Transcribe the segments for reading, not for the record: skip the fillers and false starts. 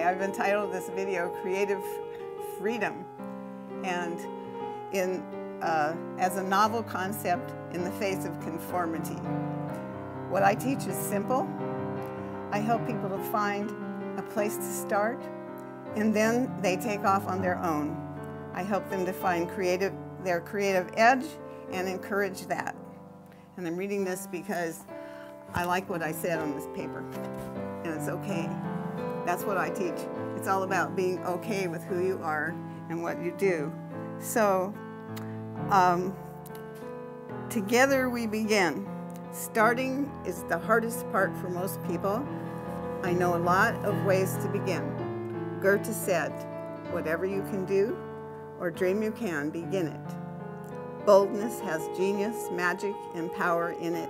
I've entitled this video Creative Freedom, and as a novel concept in the face of conformity. What I teach is simple. I help people to find a place to start, and then they take off on their own. I help them to find their creative edge and encourage that. And I'm reading this because I like what I said on this paper, and it's okay. That's what I teach. It's all about being okay with who you are and what you do. So, together we begin. Starting is the hardest part for most people. I know a lot of ways to begin. Goethe said, whatever you can do or dream you can, begin it. Boldness has genius, magic, and power in it.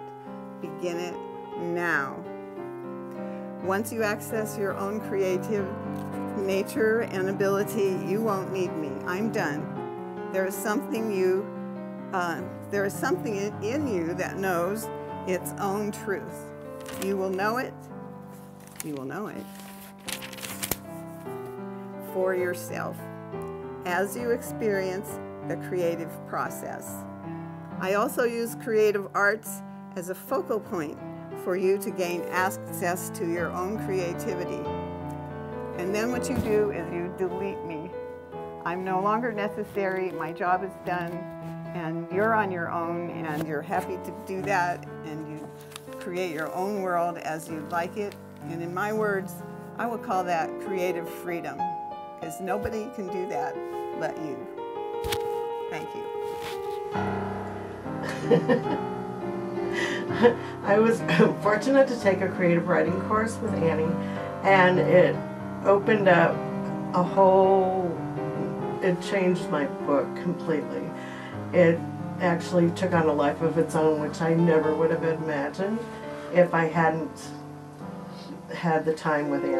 Begin it now. Once you access your own creative nature and ability, you won't need me. I'm done. There is something in you that knows its own truth. You will know it. You will know it for yourself as you experience the creative process. I also use creative arts as a focal point for you to gain access to your own creativity. And then what you do is you delete me. I'm no longer necessary, my job is done, and you're on your own, and you're happy to do that, and you create your own world as you like it. And in my words, I would call that creative freedom, because nobody can do that but you. Thank you. I was fortunate to take a creative writing course with Annie, and it opened up it changed my book completely. It actually took on a life of its own, which I never would have imagined if I hadn't had the time with Annie.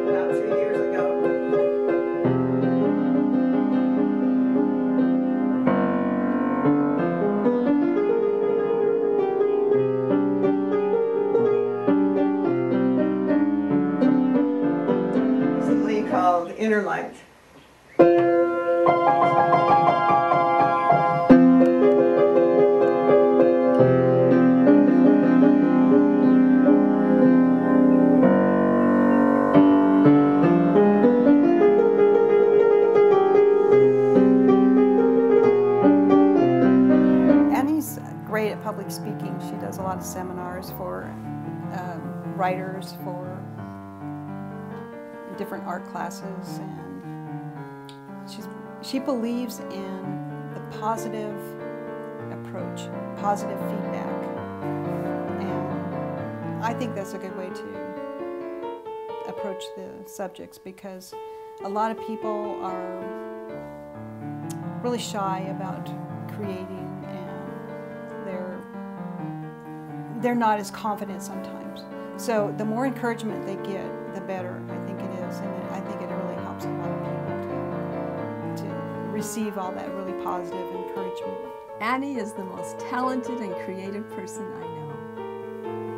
About 2 years ago. Recently called Inner Light. Great at public speaking. She does a lot of seminars for writers, for different art classes, and she believes in the positive approach, positive feedback, and I think that's a good way to approach the subjects, because a lot of people are really shy about creating, they're not as confident sometimes. So the more encouragement they get, the better I think it is, and I think it really helps a lot of people to receive all that really positive encouragement. Annie is the most talented and creative person I know.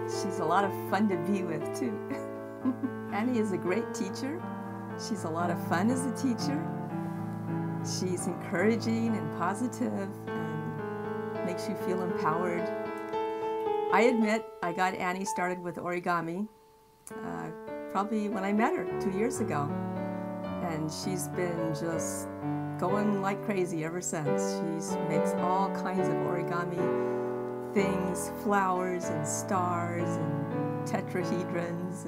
She's a lot of fun to be with too. Annie is a great teacher. She's a lot of fun as a teacher. She's encouraging and positive and makes you feel empowered. I admit I got Annie started with origami probably when I met her 2 years ago. And she's been just going like crazy ever since. She makes all kinds of origami things, flowers and stars and tetrahedrons.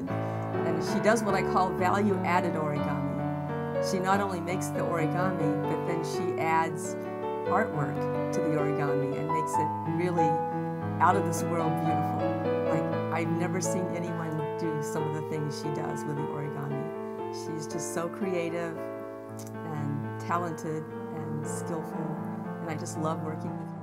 And she does what I call value-added origami. She not only makes the origami, but then she adds artwork to the origami and makes it really out of this world beautiful. Like, I've never seen anyone do some of the things she does with the origami. She's just so creative and talented and skillful, and I just love working with her.